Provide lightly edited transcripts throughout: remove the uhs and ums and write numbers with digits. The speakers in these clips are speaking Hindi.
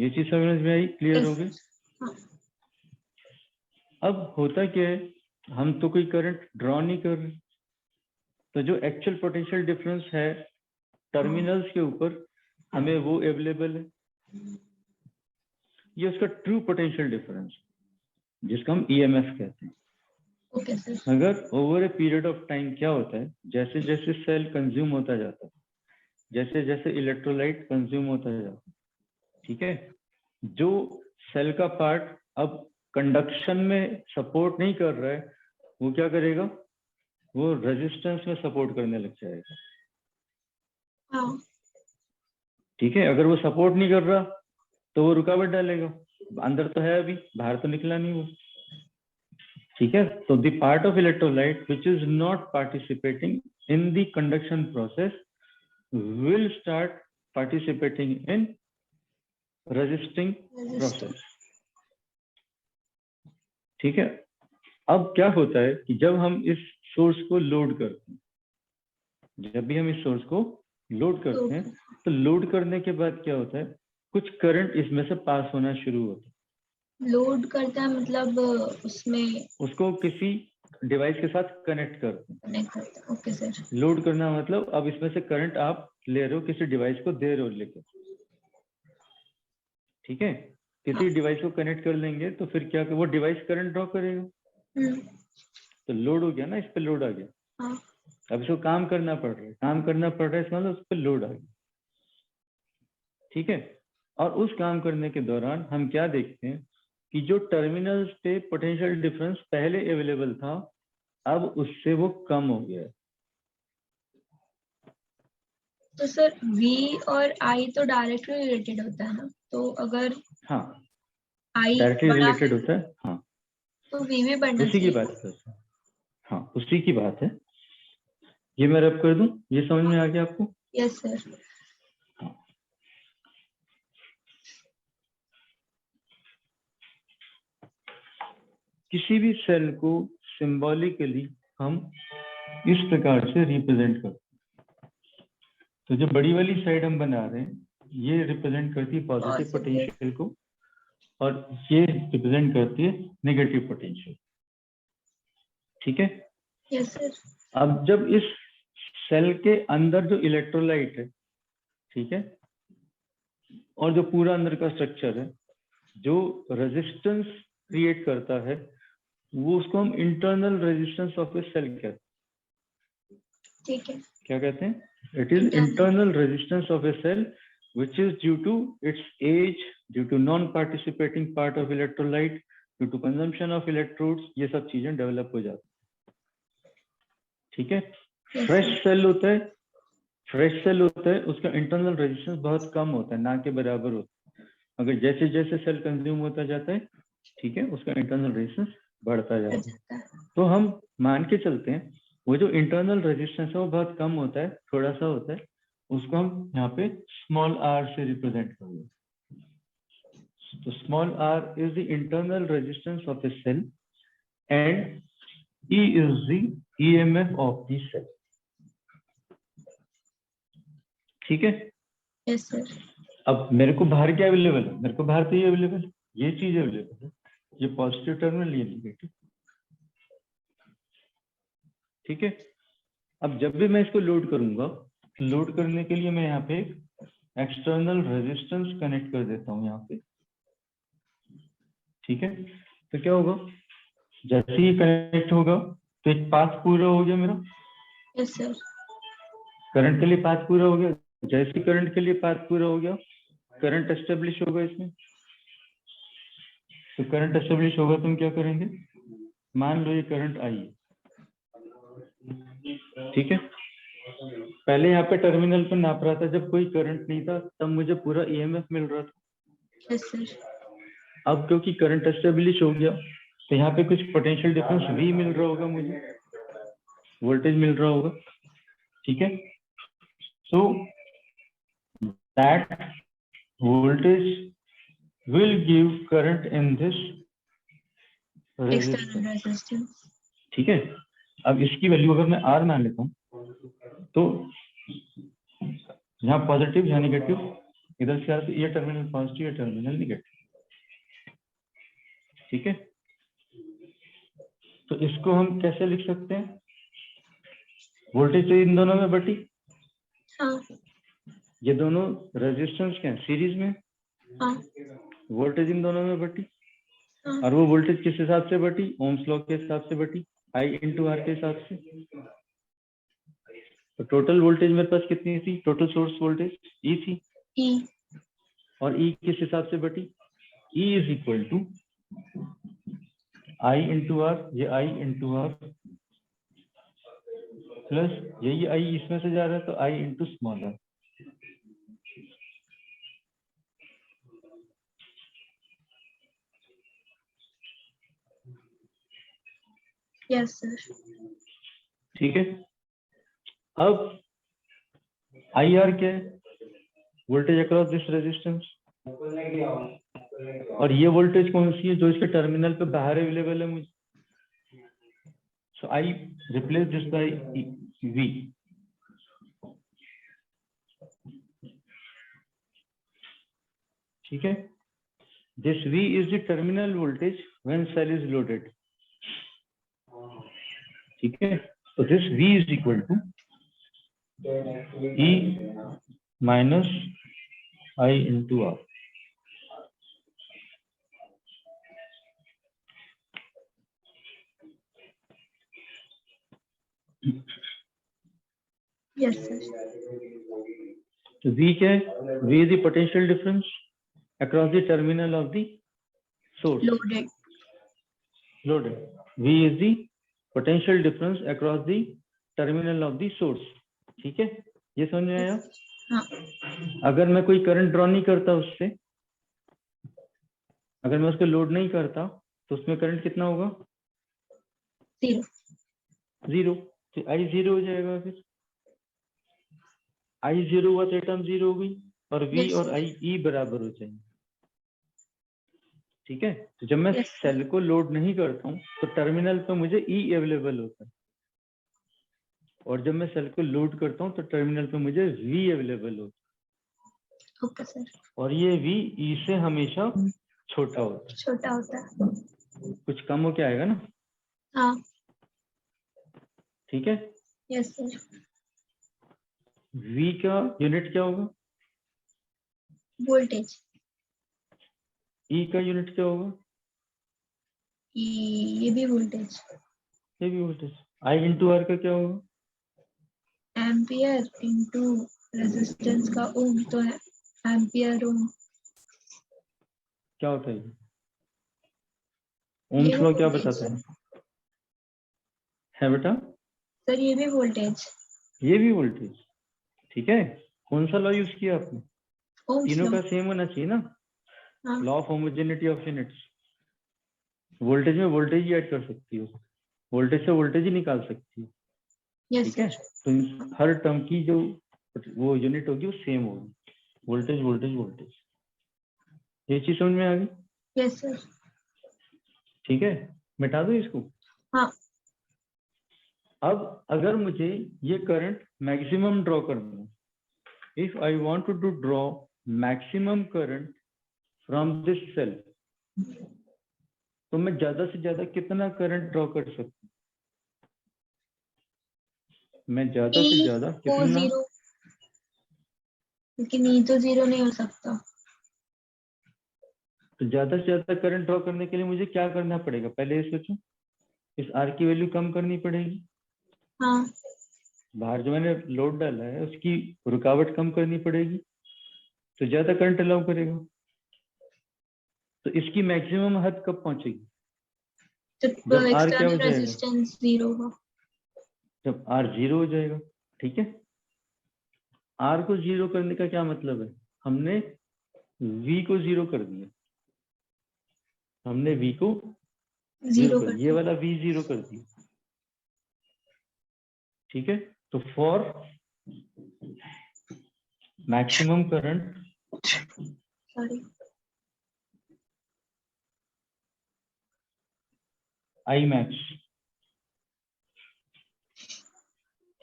ये चीज समझ में आई, क्लियर हो गई? हाँ। अब होता क्या है, हम तो कोई करंट ड्रॉ नहीं कर रहे, तो जो एक्चुअल पोटेंशियल डिफरेंस है टर्मिनल्स के ऊपर हमें वो अवेलेबल है, ये उसका ट्रू पोटेंशियल डिफरेंस जिसका हम ईएमएफ कहते हैं। Okay sir. अगर over a period of time क्या होता है, जैसे जैसे सेल कंज्यूम होता जाता है, जैसे जैसे इलेक्ट्रोलाइट कंज्यूम होता जाता है, ठीक है, जो सेल का पार्ट अब कंडक्शन में सपोर्ट नहीं कर रहा है, वो क्या करेगा, वो रेजिस्टेंस में सपोर्ट करने लग जाएगा। हाँ। ठीक है, अगर वो सपोर्ट नहीं कर रहा तो वो रुकावट डालेगा, अंदर तो है अभी, बाहर तो निकला नहीं वो। ठीक है, तो the part of electrolyte which is not participating in the conduction process will start participating in resisting process. ठीक है, अब क्या होता है कि जब हम इस सोर्स को लोड करते हैं, जब भी हम इस सोर्स को लोड करते हैं, तो लोड करने के बाद क्या होता है, कुछ करंट इसमें से पास होना शुरू होता है। लोड करता है मतलब उसमें उसको किसी डिवाइस के साथ कनेक्ट करते हैं। कनेक्ट करता है। Okay sir. लोड करना मतलब अब इसमें से करंट आप ले रहे हो, किसी डिवाइस को दे रहे हो लेकर। ठीक है, किसी डिवाइस को कनेक्ट कर लेंगे तो फिर क्या, वो डिवाइस करंट ड्रॉ करेगा, तो लोड हो गया ना, इस पे लोड आ गया। हाँ। अब इसको काम करना पड़ रहा है, काम करना पड़ रहा है, इसका मतलब उस पर लोड आ गया। ठीक है, और उस काम करने के दौरान हम क्या देखते हैं कि जो टर्मिनल्स पे पोटेंशियल डिफरेंस पहले अवेलेबल था, अब उससे वो कम हो गया है। तो सर V और I तो डायरेक्टली रिलेटेड होता है ना, तो अगर हाँ, I डायरेक्टली बड़ा है रिलेटेड होता है। हाँ, तो V भी बढ़ना उसी की चाहिए। बात करते हैं। हाँ, उसी की बात है। ये मैं रब कर दूं, ये समझ में आ गया आपको? Yes sir. किसी भी सेल को सिंबॉलिकली हम इस प्रकार से रिप्रेजेंट करते हैं। तो जो बड़ी वाली साइड हम बना रहे हैं, ये रिप्रेजेंट करती है पॉजिटिव पोटेंशियल को, और ये रिप्रेजेंट करती है नेगेटिव पोटेंशियल। ठीक है। Yes sir. अब जब इस सेल के अंदर जो इलेक्ट्रोलाइट है, ठीक है, और जो पूरा अंदर का स्ट्रक्चर है, जो रेजिस्टेंस क्रिएट करता है, वो उसको हम internal resistance of a cell कहते हैं। ठीक है। क्या कहते हैं? It is internal resistance of a cell which is due to its age, due to non-participating part of electrolyte, due to consumption of electrodes, ये सब चीजें डेवलप हो जाती। ठीक है। फ्रेश सेल होता है, फ्रेश सेल होता है, उसका इंटरनल रेजिस्टेंस बहुत कम होता है, ना के बराबर होता है। अगर जैसे जैसे सेल कंज्यूम होता जाता है, ठीक है, उसका इंटरनल रेजिस्टेंस बढ़ता जाता है। तो हम मान के चलते हैं वो जो इंटरनल रेजिस्टेंस है वो बहुत कम होता है, थोड़ा सा होता है, उसको हम यहाँ पे स्मॉल आर से रिप्रेजेंट करेंगे। तो small r is the internal resistance of a cell and E is the EMF of the cell। ठीक है। Yes sir. अब मेरे को बाहर क्या अवेलेबल है, मेरे को बाहर तो ये अवेलेबल, ये चीज अवेलेबल है, ये पॉजिटिव टर्मिनल, ये नेगेटिव। ठीक है। अब जब भी मैं इसको लोड करूंगा, लोड करने के लिए मैं यहाँ पे एक्सटर्नल रेजिस्टेंस कनेक्ट कर देता हूँ यहाँ पे। ठीक है, तो क्या होगा, जैसे ही कनेक्ट होगा तो एक पाथ पूरा हो गया मेरा। Yes sir. करंट के लिए पाथ पूरा हो गया, जैसे करंट के लिए पाथ पूरा हो गया, करंट एस्टेब्लिश होगा इसमें। तो करंट एस्टेब्लिश होगा तो हम क्या करेंगे, मान लो ये करंट आई है, ठीक है। पहले यहाँ पे टर्मिनल पर नाप रहा था, जब कोई करंट नहीं था तब मुझे पूरा ईएमएफ मिल रहा था। Yes sir. अब क्योंकि करंट एस्टेब्लिश हो गया तो यहाँ पे कुछ पोटेंशियल डिफरेंस भी मिल रहा होगा मुझे, वोल्टेज मिल रहा होगा। ठीक है, so that voltage will give current in this resistance. ठीक है, अब इसकी वैल्यू अगर मैं आर मान लेता हूँ तो यहाँ पॉजिटिव यहाँ नेगेटिव इधर से आ रहा तो ये टर्मिनल पॉजिटिव, ये टर्मिनल निगेटिव। ठीक है, तो इसको हम कैसे लिख सकते हैं? वोल्टेज तो इन दोनों में बटी, हाँ ये दोनों रेजिस्टेंस के हैं सीरीज में, हाँ वोल्टेज इन दोनों में बटी, हाँ और वो वोल्टेज किस हिसाब से बटी? ओम्स लॉ के हिसाब से बटी, I इंटू आर के हिसाब से। तो टोटल वोल्टेज मेरे पास कितनी थी? टोटल सोर्स वोल्टेज E थी, ई और E किस हिसाब से बटी? E is equal to I into r, ये I इंटू आर प्लस यही I इसमें से जा रहा है तो I into small r. Yes sir. ठीक है, अब IR क्या है? Voltage across this resistance. और ये वोल्टेज कौन सी है जो इसके टर्मिनल पे बाहर अवेलेबल है मुझे? So I replace this by V। ठीक है, this V is the terminal voltage when cell is loaded. ठीक है, तो this V is equal to E minus I into R. Yes sir. तो V क्या है? V is the potential difference across the terminal of the source loaded. loaded. V is the potential difference across the terminal of the source. ठीक है, ये समझ में आया? हाँ अगर मैं कोई करंट ड्रॉ नहीं करता उससे, अगर मैं उसको लोड नहीं करता तो उसमें करंट कितना होगा? जीरो। जीरो। तो I जीरो हो जाएगा, फिर I जीरो हुआ तो टर्म जीरो हो गई, और V Yes, और sir. I E बराबर हो जाएंगे। ठीक है, तो जब मैं Yes, sir. सेल को लोड नहीं करता हूँ तो टर्मिनल पे मुझे E अवेलेबल होता है, और जब मैं सेल को लोड करता हूँ तो टर्मिनल पे मुझे V अवेलेबल होता है। Okay sir. और ये V E से हमेशा छोटा होता है, छोटा होता है। कुछ कम हो के आएगा ना। हाँ ठीक है, यस सर। V का यूनिट क्या होगा? वोल्टेज। E का यूनिट क्या होगा? ये भी वोल्टेज। ये भी वोल्टेज। I इंटू आर का क्या होगा? एम्पियर इनटू रेजिस्टेंस का ओम, तो है एम्पियर ओम। क्या होता है? ये ओम्स लॉ क्या वोल्टेज बताता है बेटा? सर, ये भी वोल्टेज। ये भी वोल्टेज। ठीक है, कौन सा लॉ यूज किया आपने? ओम्स तीनों लॉ। का सेम होना चाहिए ना, हाँ law of homogeneity of units. Voltage में वोल्टेज ही ऐड कर सकती हो, वोल्टेज से वोल्टेज ही निकाल सकती हो। यस ठीक है, सर। तो हर टर्म की जो वो यूनिट होगी वो सेम होगी, वोल्टेज वोल्टेज वोल्टेज। ये चीज समझ में आ गई? Yes sir. ठीक है, मिटा दो इसको। हाँ अब अगर मुझे ये करंट मैक्सिमम ड्रॉ करना है, if I want to draw maximum current from this cell, तो मैं ज्यादा से ज्यादा कितना करंट ड्रॉ कर सकता हूँ? मैं ज्यादा से ई ज्यादा को कितना? जीरो, लेकिन ई तो जीरो नहीं हो सकता। तो ज्यादा से ज्यादा करंट ड्रॉ करने के लिए मुझे क्या करना पड़ेगा? पहले ये सोचो, इस आर की वैल्यू कम करनी पड़ेगी, हाँ बाहर जो मैंने लोड डाला है उसकी रुकावट कम करनी पड़ेगी, तो ज्यादा करंट अलाउ करेगा। तो इसकी मैक्सिमम हद कब पहुंचेगी? जब जब आर क्या हो एक्सटर्नल जाएगा? रेजिस्टेंस जीरो हो। जब आर जीरो हो जाएगा। ठीक है, आर को जीरो करने का क्या मतलब है? हमने वी को जीरो कर दिया, हमने वी को जीरो जीरो कर कर दिया, ये दो। वाला वी जीरो कर दिया। ठीक है, तो for maximum current sorry. I max,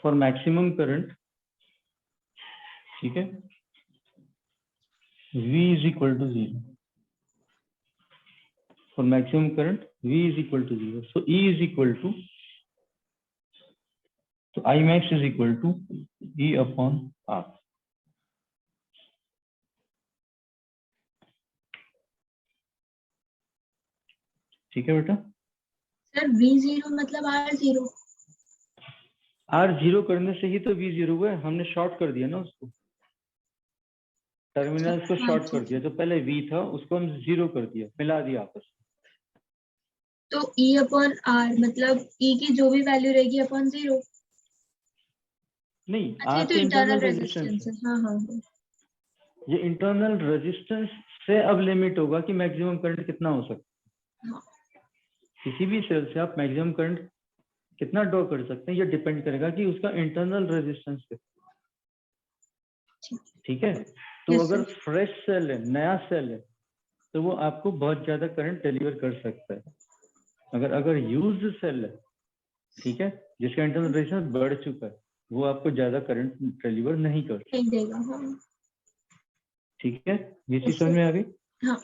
for maximum current, ठीक है, V is equal to 0. For maximum current, V is equal to 0. So E is equal to, so I max is equal to E upon R. ठीक है बेटा? सर V0 मतलब R0। R0 करने से ही तो V0 हुआ है, हमने शॉर्ट कर दिया ना उसको, टर्मिनल्स को शॉर्ट कर दिया। जो पहले V था उसको हम 0 कर दिया, मिला दिया आपस में। तो E अपॉन R मतलब E की जो भी वैल्यू रहेगी अपॉन 0। नहीं, अच्छा, R तो तो इंटरनल इंटरनल रेजिस्टेंस रेजिस्टेंस है। है। हाँ हाँ। ये इंटरनल रेजिस्टेंस से अब लिमिट होगा कि मैक्सिमम करंट कितना हो सकता है। हाँ। किसी भी सेल से आप मैक्सिमम करंट कितना ड्रॉ कर सकते हैं, ये डिपेंड करेगा कि उसका इंटरनल रेजिस्टेंस कितना। ठीक है? तो Yes, अगर sir. फ्रेश सेल है, नया सेल है, तो वो आपको बहुत ज्यादा करंट डिलीवर कर सकता है। अगर यूज्ड सेल है, ठीक है, जिसका इंटरनल रेजिस्टेंस बढ़ चुका है, वो आपको ज्यादा करंट डिलीवर नहीं कर सकता। नहीं देगा। हाँ। ठीक है, ये चीज Yes, समझ sir. में आ गई? हाँ।